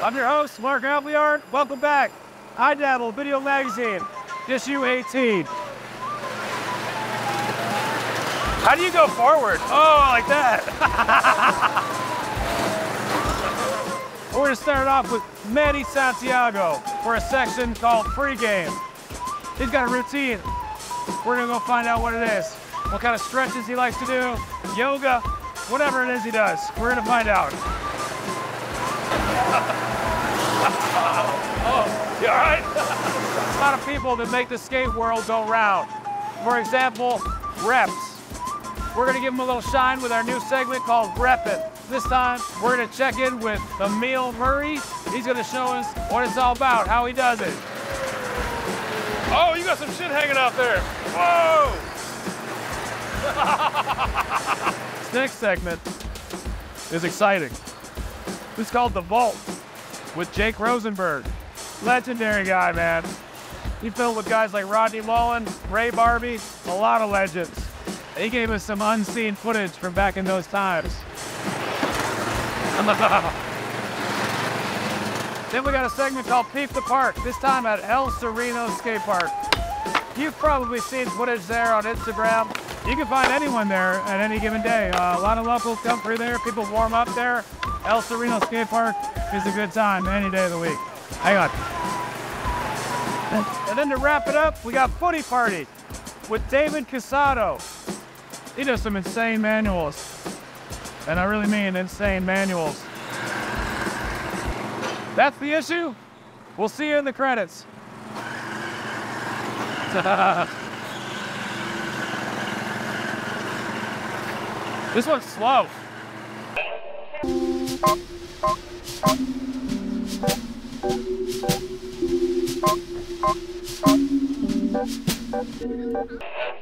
I'm your host, Mark Appleyard. Welcome back. iDabble Video Magazine, issue 18. How do you go forward? Oh, like that. We're gonna start off with Manny Santiago for a section called Pregame. He's got a routine. We're gonna go find out what it is. What kind of stretches he likes to do, yoga, whatever it is he does. We're gonna find out. Oh, you all right? There's a lot of people that make the skate world go round. For example, reps. We're gonna give them a little shine with our new segment called Repp'n. This time, we're gonna check in with Emile Murray. He's gonna show us what it's all about, how he does it. Oh, you got some shit hanging out there. Whoa! This next segment is exciting. It's called The Vault with Jake Rosenberg. Legendary guy, man. He filmed with guys like Rodney Mullen, Ray Barbie, a lot of legends. He gave us some unseen footage from back in those times. Then we got a segment called Peep the Park, this time at El Sereno Skatepark. You've probably seen footage there on Instagram. You can find anyone there at any given day. A lot of locals come through there, people warm up there. El Sereno Skatepark is a good time any day of the week. Hang on. And then to wrap it up, we got Footy Party with David Casado. He does some insane manuals. And I really mean insane manuals. That's the issue. We'll see you in the credits. This one's slow.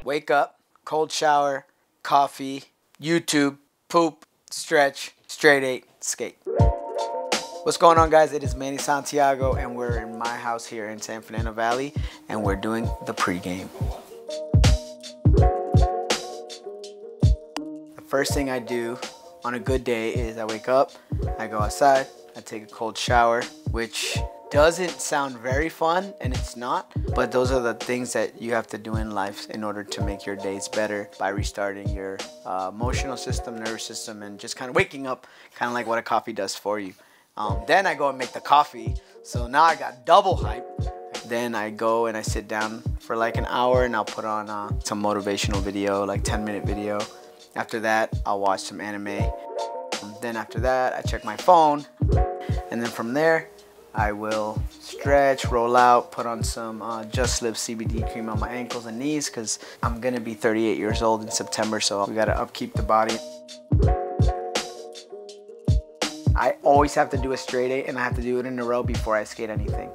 Wake up, cold shower, coffee, YouTube, poop, stretch, straight 8, skate. What's going on, guys? It is Manny Santiago, and we're in my house here in San Fernando Valley, and we're doing the pregame. The first thing I do on a good day is I wake up, I go outside, I take a cold shower, which doesn't sound very fun, and it's not, but those are the things that you have to do in life in order to make your days better by restarting your emotional system, nervous system, and just kind of waking up, kind of like what a coffee does for you. Then I go and make the coffee, so now I got double hype. Then I go and I sit down for like an hour, and I'll put on some motivational video, like 10-minute video. After that, I'll watch some anime. Then after that, I check my phone, and then from there, I will stretch, roll out, put on some Just Live CBD cream on my ankles and knees, because I'm gonna be 38 years old in September, so we gotta upkeep the body. I always have to do a straight 8, and I have to do it in a row before I skate anything.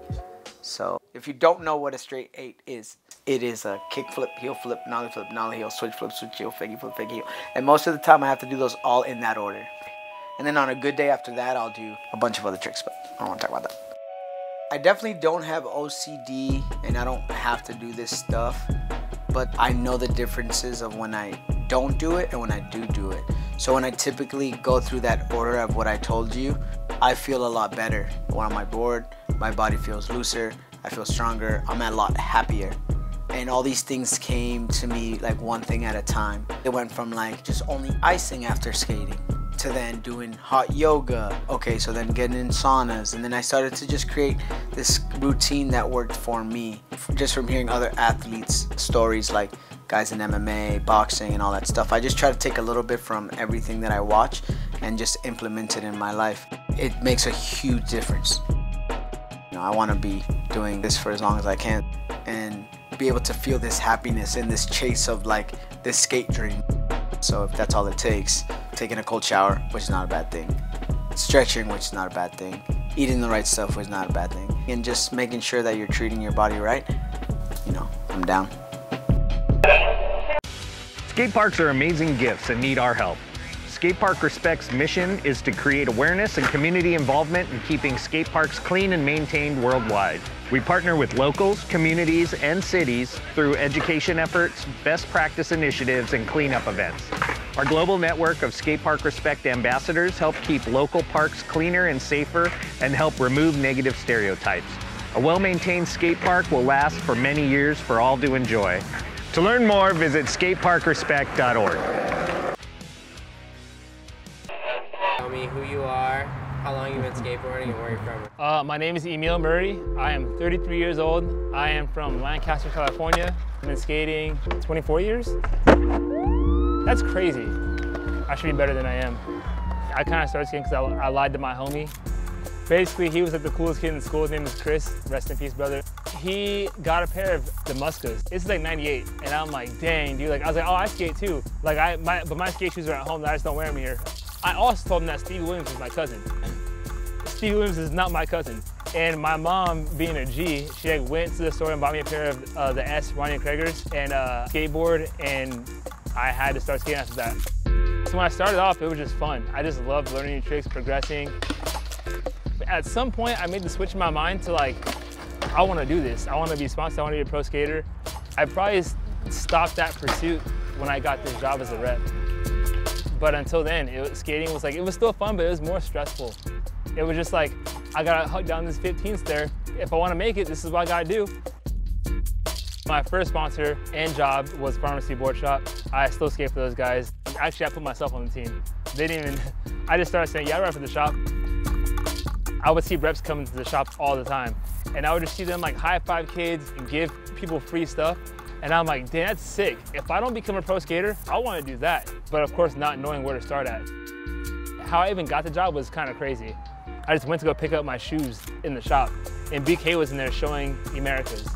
So if you don't know what a straight 8 is, it is a kick flip, heel, nollie heel, switch flip, switch heel, fake heel. And most of the time I have to do those all in that order. And then on a good day after that, I'll do a bunch of other tricks, but I don't want to talk about that. I definitely don't have OCD, and I don't have to do this stuff, but I know the differences of when I don't do it and when I do it. So when I typically go through that order of what I told you, I feel a lot better. When I'm on my board, my body feels looser, I feel stronger, I'm a lot happier. And all these things came to me like one thing at a time. It went from like just only icing after skating to then doing hot yoga. Okay, so then getting in saunas, and then I started to just create this routine that worked for me. Just from hearing other athletes' stories, like guys in MMA, boxing, and all that stuff, I just try to take a little bit from everything that I watch and just implement it in my life. It makes a huge difference. You know, I want to be doing this for as long as I can and be able to feel this happiness and this chase of like this skate dream. So if that's all it takes, taking a cold shower, which is not a bad thing, stretching, which is not a bad thing, eating the right stuff, which is not a bad thing, and just making sure that you're treating your body right, you know, I'm down. Skate parks are amazing gifts and need our help. Skatepark Respect's mission is to create awareness and community involvement in keeping skate parks clean and maintained worldwide. We partner with locals, communities, and cities through education efforts, best practice initiatives, and cleanup events. Our global network of Skatepark Respect ambassadors help keep local parks cleaner and safer and help remove negative stereotypes. A well-maintained skate park will last for many years for all to enjoy. To learn more, visit skateparkrespect.org. Tell me who you are, how long you've been skateboarding, and where you're from. My name is Emile Murray. I am 33 years old. I am from Lancaster, California. I've been skating 24 years. That's crazy. I should be better than I am. I kind of started skating because I lied to my homie. Basically, he was like the coolest kid in school. His name was Chris. Rest in peace, brother. He got a pair of the Muskas. This is like '98, and I'm like, dang, dude. Like, I was like, oh, I skate too. Like, but my skate shoes are at home. I just don't wear them here. I also told him that Stevie Williams was my cousin. Stevie Williams is not my cousin. And my mom, being a G, she like went to the store and bought me a pair of the S Ronnie Craigers and skateboard, and I had to start skating after that. So when I started off, it was just fun. I just loved learning new tricks, progressing. But at some point, I made the switch in my mind to like, I want to do this. I want to be sponsored. I want to be a pro skater. I probably stopped that pursuit when I got this job as a rep. But until then, skating was like, it was still fun, but it was more stressful. It was just like, I gotta huck down this 15th stair. If I wanna make it, this is what I gotta do. My first sponsor and job was Pharmacy Board Shop. I still skate for those guys. Actually, I put myself on the team. They didn't even, I just started saying, yeah, I run for the shop. I would see reps coming to the shop all the time. And I would just see them like high five kids and give people free stuff. And I'm like, damn, that's sick. If I don't become a pro skater, I want to do that. But of course, not knowing where to start at. How I even got the job was kind of crazy. I just went to go pick up my shoes in the shop, and BK was in there showing the Americas.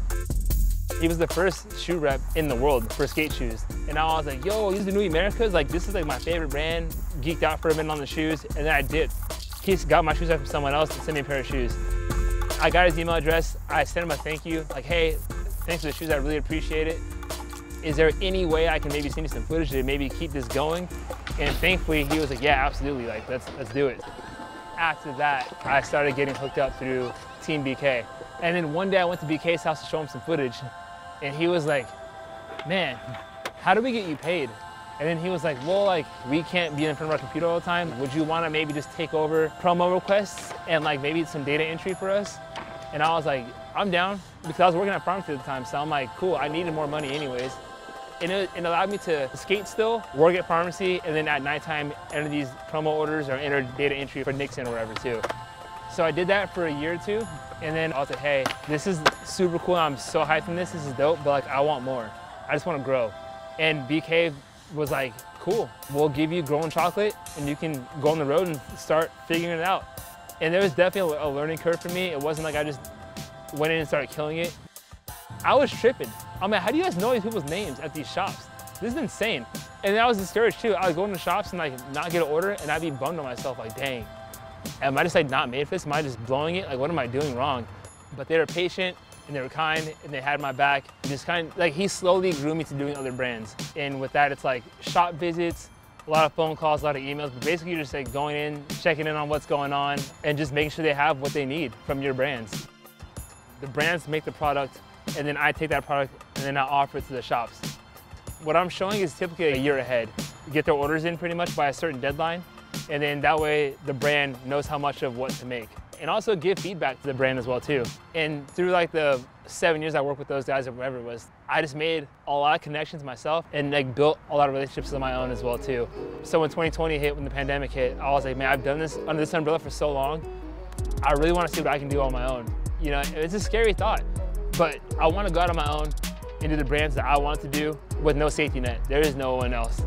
He was the first shoe rep in the world for skate shoes. And I was like, yo, these are the new Americas? Like, this is like my favorite brand. Geeked out for a minute on the shoes, and then I did. He got my shoes out from someone else and sent me a pair of shoes. I got his email address. I sent him a thank you, like, hey, thanks for the shoes, I really appreciate it. Is there any way I can maybe send you some footage to maybe keep this going? And thankfully, he was like, yeah, absolutely, like, let's do it. After that, I started getting hooked up through Team BK. And then one day I went to BK's house to show him some footage, and he was like, man, how do we get you paid? And then he was like, well, like, we can't be in front of our computer all the time. Would you wanna maybe just take over promo requests and like maybe some data entry for us? And I was like, I'm down, because I was working at Pharmacy at the time, so I'm like, cool, I needed more money anyways. And it allowed me to skate still, work at Pharmacy, and then at nighttime enter these promo orders or enter data entry for Nixon or whatever too. So I did that for a year or two, and then I was like, hey, this is super cool, I'm so hyped from this is dope, but like, I want more. I just want to grow. And BK was like, cool, we'll give you growing chocolate, and you can go on the road and start figuring it out. And there was definitely a learning curve for me. It wasn't like I just went in and started killing it. I was tripping. I'm like, how do you guys know these people's names at these shops? This is insane. And I was discouraged too. I would go into shops and like not get an order, and I'd be bummed on myself, like, dang, am I just like not made for this? Am I just blowing it? Like, what am I doing wrong? But they were patient and they were kind and they had my back. Just kind of like, he slowly grew me to doing other brands. And with that, it's like shop visits, a lot of phone calls, a lot of emails, but basically you're just like going in, checking in on what's going on, and just making sure they have what they need from your brands. The brands make the product, and then I take that product and then I offer it to the shops. What I'm showing is typically a year ahead. You get their orders in pretty much by a certain deadline, and then that way the brand knows how much of what to make. And also give feedback to the brand as well too. And through like the 7 years I worked with those guys or whatever it was, I just made a lot of connections myself and like built a lot of relationships of my own as well too. So when 2020 hit, when the pandemic hit, I was like, man, I've done this under this umbrella for so long. I really want to see what I can do on my own. You know, it's a scary thought, but I want to go out on my own and do the brands that I want to do with no safety net. There is no one else.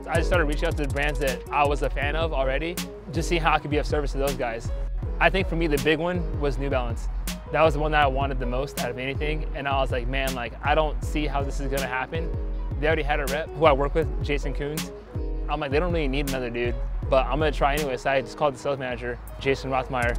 I just started reaching out to the brands that I was a fan of already, just seeing how I could be of service to those guys. I think for me, the big one was New Balance. That was the one that I wanted the most out of anything. And I was like, man, like, I don't see how this is gonna happen. They already had a rep who I work with, Jason Coons. I'm like, they don't really need another dude, but I'm gonna try anyway. So I just called the sales manager, Jason Rothmeyer,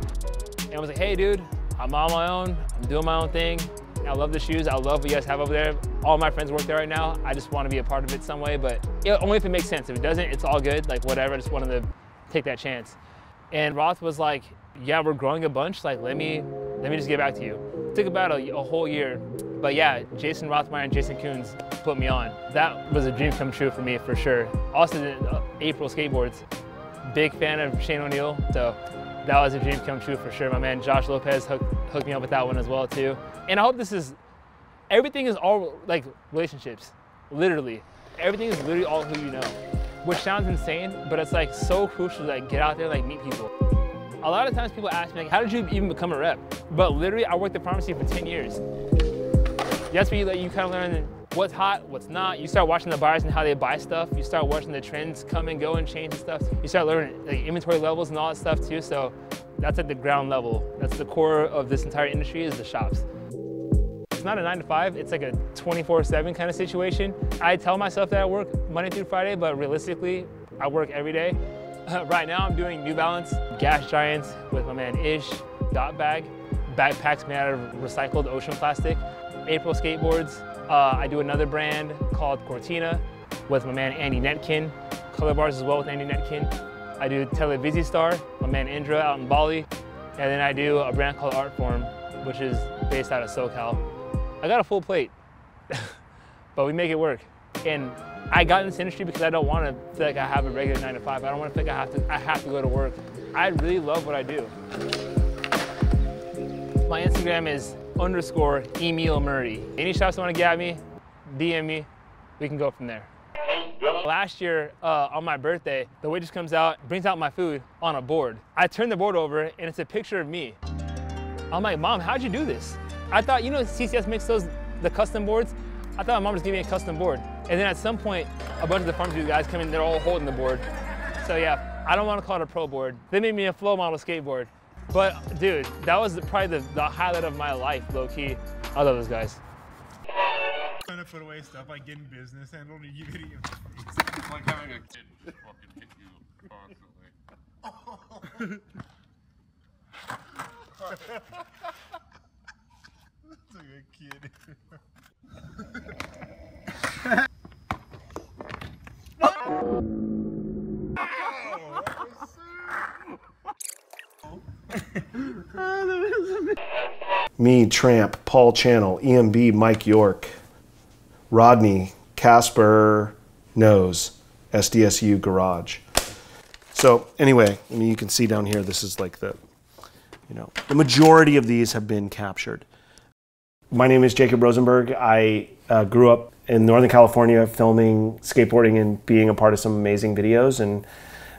and I was like, hey dude, I'm on my own, I'm doing my own thing. I love the shoes, I love what you guys have over there. All my friends work there right now. I just wanna be a part of it some way, but only if it makes sense. If it doesn't, it's all good, like whatever, I just wanted to take that chance. And Roth was like, yeah, we're growing a bunch, like let me just get back to you. Took about a whole year. But yeah, Jason Rothmeyer and Jason Coons put me on. That was a dream come true for me, for sure. Also did April skateboards. Big fan of Shane O'Neill, so that was a dream come true for sure. My man Josh Lopez hooked me up with that one as well too. And I hope everything is all like relationships, literally. Everything is literally all who you know, which sounds insane, but it's like so crucial to like get out there, like meet people. A lot of times people ask me like, how did you even become a rep? But literally I worked at pharmacy for 10 years. That's where you kind of learn what's hot, what's not. You start watching the buyers and how they buy stuff. You start watching the trends come and go and change and stuff. You start learning like inventory levels and all that stuff too. So that's at the ground level. That's the core of this entire industry, is the shops. It's not a 9 to 5, it's like a 24/7 kind of situation. I tell myself that I work Monday through Friday, but realistically, I work every day. Right now I'm doing New Balance, Gas Giants with my man Ish, Dot Bag, backpacks made out of recycled ocean plastic. April Skateboards. I do another brand called Cortina with my man Andy Netkin. Color bars as well with Andy Netkin. I do Televisistar, my man Indra out in Bali. And then I do a brand called Artform, which is based out of SoCal. I got a full plate, but we make it work. And I got in this industry because I don't want to feel like I have a regular 9 to 5. I don't want to feel like I have to go to work. I really love what I do. My Instagram is _Emile Murray. Any shops that want to get at me, DM me, we can go from there. Last year, on my birthday, the waitress comes out, brings out my food on a board. I turn the board over and it's a picture of me. I'm like, Mom, how'd you do this? I thought, you know, CCS makes the custom boards? I thought my mom was giving me a custom board. And then at some point, a bunch of the pharmacy guys come in, they're all holding the board. So yeah, I don't want to call it a pro board. They made me a flow model skateboard. But dude, that was probably the highlight of my life, low key. I love those guys. Trying to put away stuff like getting business handled and you video. It's like having a kid fucking hit you constantly. It's like a kid. Me, Tramp, Paul Channel, EMB, Mike York, Rodney, Casper, Nose, SDSU Garage. So anyway, I mean, you can see down here, this is like the majority of these have been captured. My name is Jacob Rosenberg. I grew up in Northern California filming skateboarding and being a part of some amazing videos, and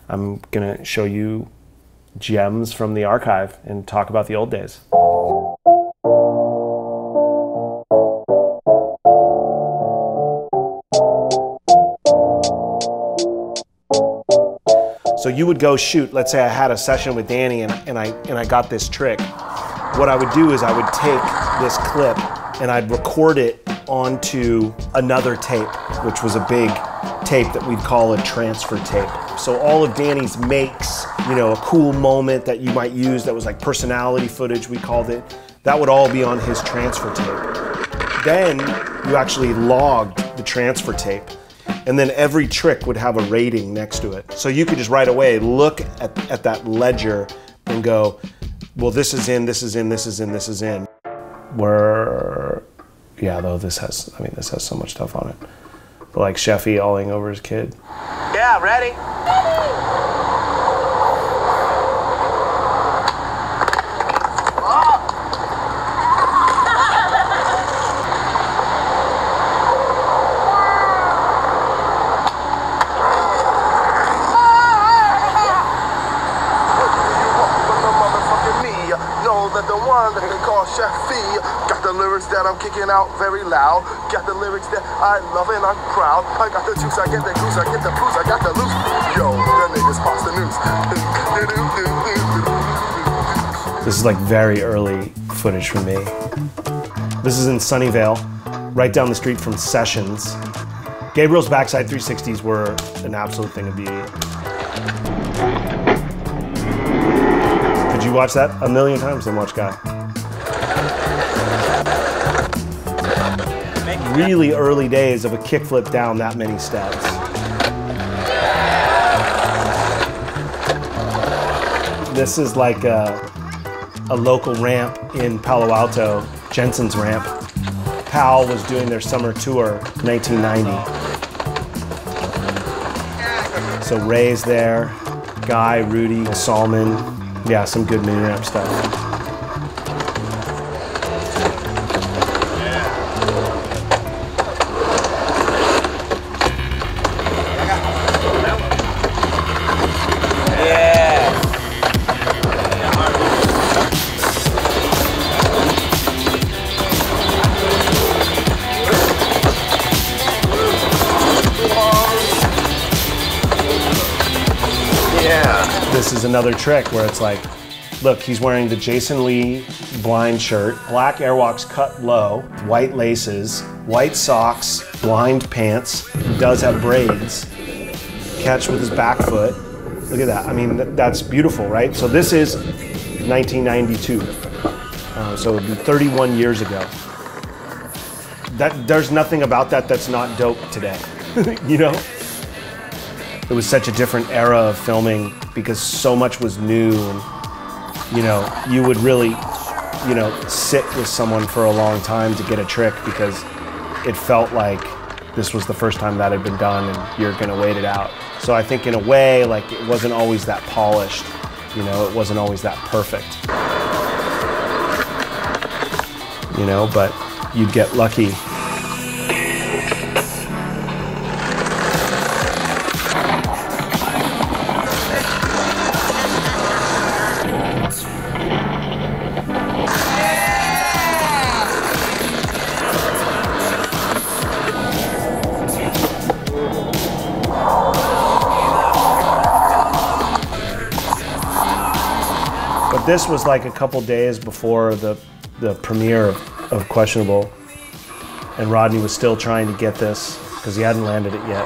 I'm gonna show you gems from the archive and talk about the old days. So you would go shoot, let's say I had a session with Danny and I got this trick. What I would do is I would take this clip and I'd record it onto another tape, which was a big tape that we'd call a transfer tape. So all of Danny's makes, you know, a cool moment that you might use that was like personality footage, we called it, that would all be on his transfer tape. Then you actually logged the transfer tape, and then every trick would have a rating next to it. So you could just right away look at that ledger and go, well, this is in, this is in, this is in, this is in. Where, yeah, though this has, I mean, this has so much stuff on it. But like Sheffy alling over his kid. Yeah, ready? Got the lyrics that I'm kicking out very loud. Got the lyrics that I love and I'm proud. I got the juice, I get the goose, I get the blues, I got the loose. Yo, the niggas pass the news. This is like very early footage for me. This is in Sunnyvale, right down the street from Sessions. Gabriel's backside 360s were an absolute thing of beauty. Did you watch that? A million times and watch Guy. Really early days of a kickflip down that many steps. This is like a local ramp in Palo Alto, Jensen's Ramp. Pal was doing their summer tour, 1990. So Ray's there, Guy, Rudy, Salman. Yeah, some good mini ramp stuff. This is another trick where it's like, look, he's wearing the Jason Lee blind shirt, black Airwalks cut low, white laces, white socks, blind pants. He does have braids. Catch with his back foot. Look at that. I mean, that's beautiful, right? So this is 1992. So it would be 31 years ago. There's nothing about that that's not dope today, you know? It was such a different era of filming because so much was new, and you know, you would really, you know, sit with someone for a long time to get a trick because it felt like this was the first time that had been done and you're gonna wait it out. So I think in a way, like, it wasn't always that polished, you know, it wasn't always that perfect. You know, but you'd get lucky. This was like a couple days before the premiere of Questionable, and Rodney was still trying to get this because he hadn't landed it yet.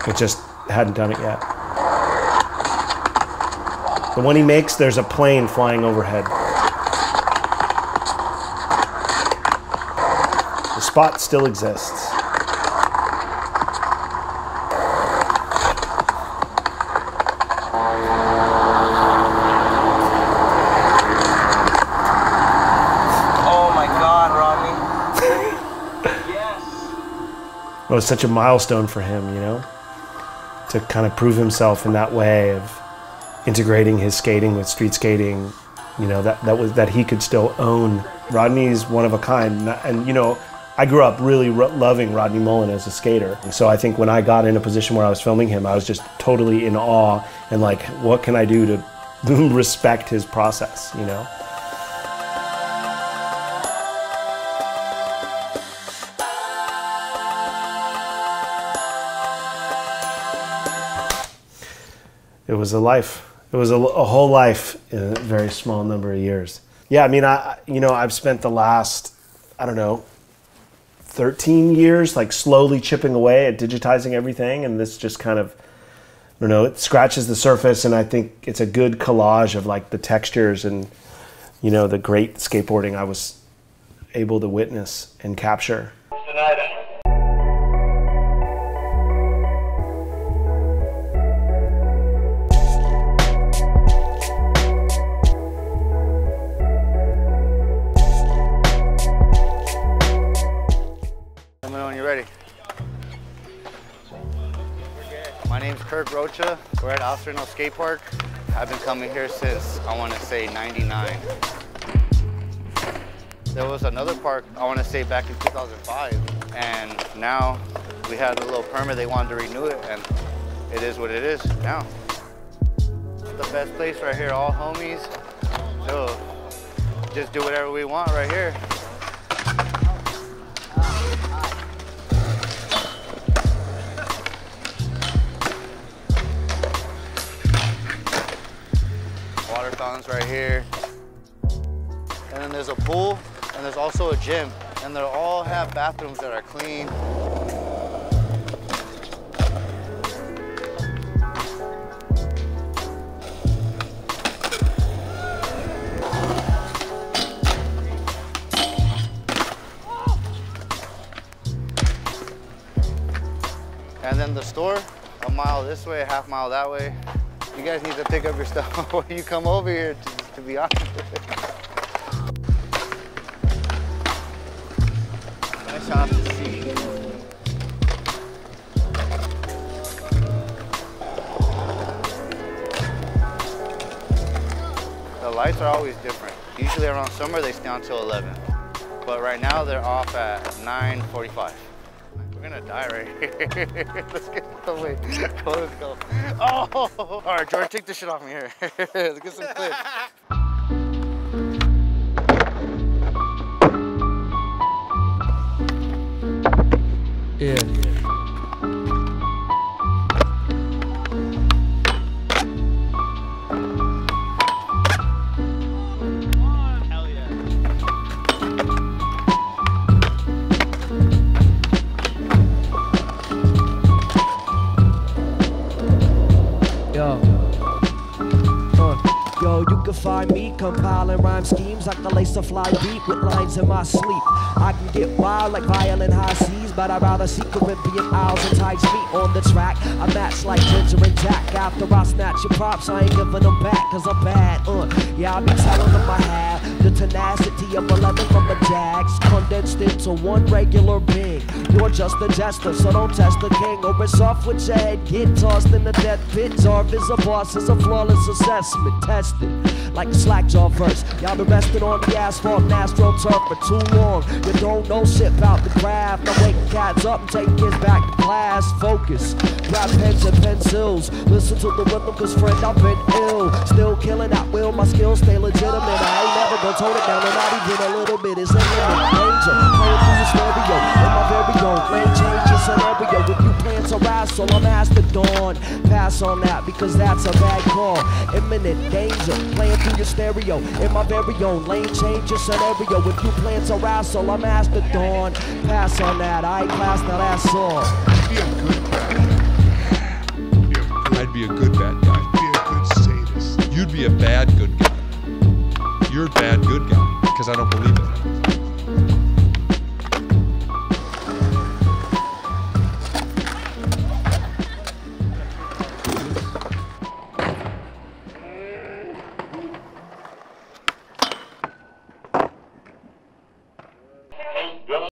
It just hadn't done it yet. The one he makes, there's a plane flying overhead. The spot still exists. It was such a milestone for him, you know, to kind of prove himself in that way of integrating his skating with street skating, you know, that he could still own. Rodney's one of a kind, and you know, I grew up really loving Rodney Mullen as a skater. So I think when I got in a position where I was filming him, I was just totally in awe and like, what can I do to respect his process, you know? It was a life. It was a whole life in a very small number of years. Yeah, I mean, I've spent the last, I don't know, 13 years like slowly chipping away at digitizing everything, and this just kind of, I don't know, it scratches the surface, and I think it's a good collage of like the textures and, you know, the great skateboarding I was able to witness and capture. My name's Kirk Rocha. We're at Sereno Skatepark. I've been coming here since, I want to say, '99. There was another park, I want to say, back in 2005. And now we had a little permit. They wanted to renew it, and it is what it is now. The best place right here, all homies. So just do whatever we want right here. Water fountains right here. And then there's a pool, and there's also a gym. And they all have bathrooms that are clean. And then the store, a mile this way, a half mile that way. You guys need to pick up your stuff before you come over here, to be honest. Nice house to see. The lights are always different. Usually around summer they stay on till 11. But right now they're off at 9:45. We're gonna die right here. Let's get away. Let's go. Oh! All right, George, take this shit off me here. Let's get some clips. Yeah. You can find me compiling rhyme schemes like the lace of fly beat with lines in my sleep. I can get wild like violent high seas, but I'd rather see Caribbean Isles and tight feet on the track. I match like Ginger and Jack. After I snatch your props, I ain't giving them back, cause I'm bad. Yeah, I be telling them I have the tenacity of 11 from the Jags, condensed into one regular being. You're just a jester, so don't test the king, or it's off with your head, get tossed in the death pit. Zarv is a boss, is a flawless assessment, tested like a slack jaw verse. Y'all been resting on the asphalt and astroturf for too long. You don't know shit about the craft. I'm waking cats up and taking kids back to class. Focus, grab pens and pencils. Listen to the rhythm, cause friend, I've been ill. Still killing at will, my skills stay legitimate. I ain't never gonna tone it down, and not even a little bit. It's in danger, playing through the stereo. In my very own lane, change your scenario. If you plan to wrestle, I'm asked to dawn. Pass on that, because that's a bad call. Imminent danger, playing through your stereo. In my very own lane, change your scenario. If you plan to wrestle, I'm asked to dawn. Pass on that, I ain't class, now that's all. Be a good guy. I'd be a good bad guy. Be a good sadist. You'd be a bad good guy. You're a bad good guy, because I don't believe it.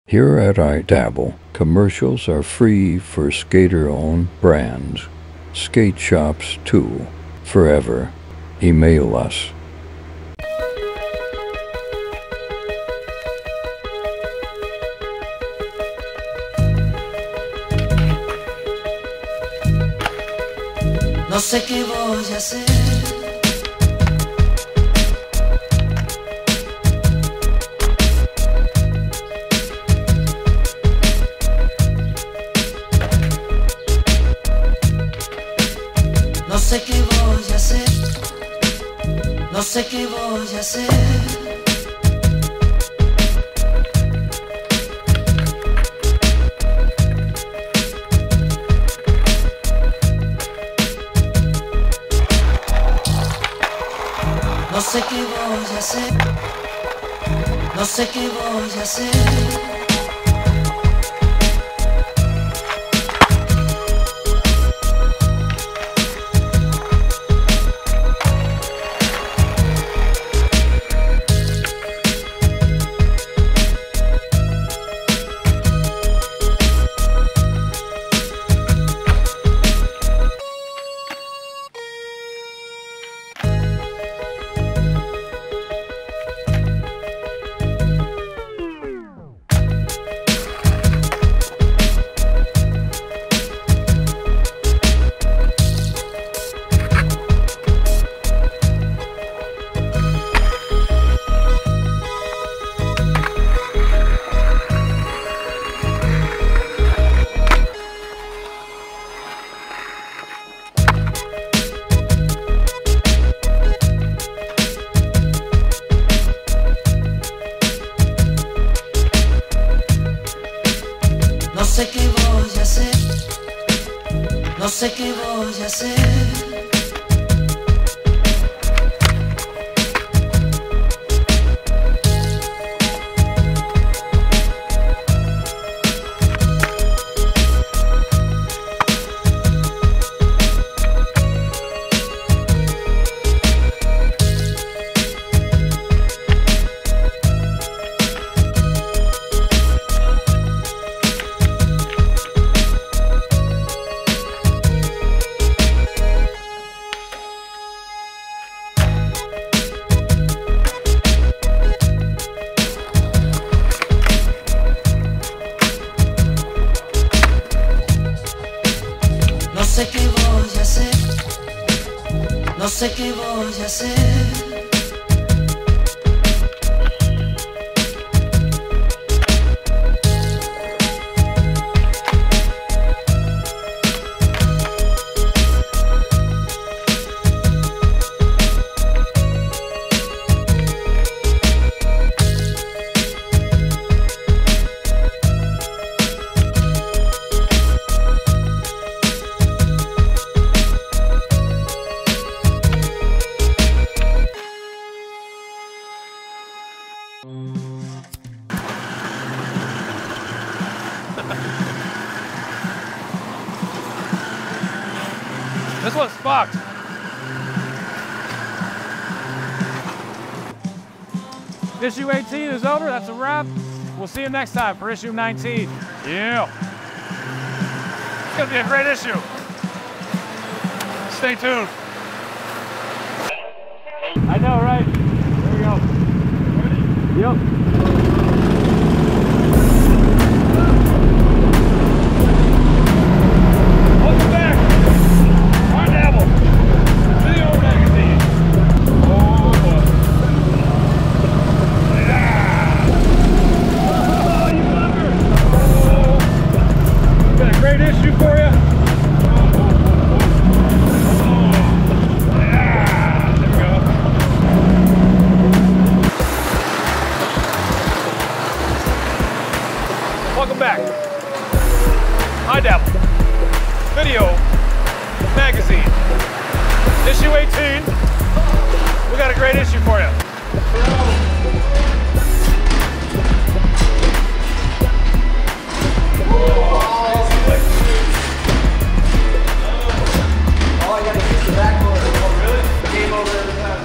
Here at iDabble, commercials are free for skater-owned brands. Skate shops too, forever. Email us. No sé qué voy a hacer. No sé qué voy a hacer. No sé qué voy a hacer. No sé qué voy a hacer. No sé qué voy a hacer. No sé qué voy a hacer. No sé qué voy a hacer. sé qué voy a hacer. This one's fucked. Issue 18 is over. That's a wrap. We'll see you next time for issue 19. Yeah. It's going to be a great issue. Stay tuned. I know, right? There we go. Yep. Welcome back. iDabble Video Magazine. Oh boy. Yeah. Oh, you fucker. Oh. Got a great issue for you. Yeah. There we go. Welcome back. iDabble Video Magazine. Issue 18. We got a great issue for you. Oh, I gotta use the backboard. Oh, really? Game over every time.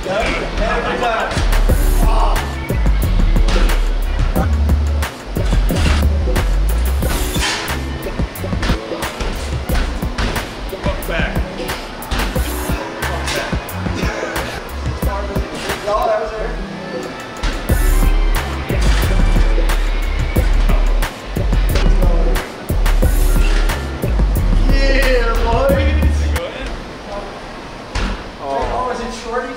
Yep, every time. Shorty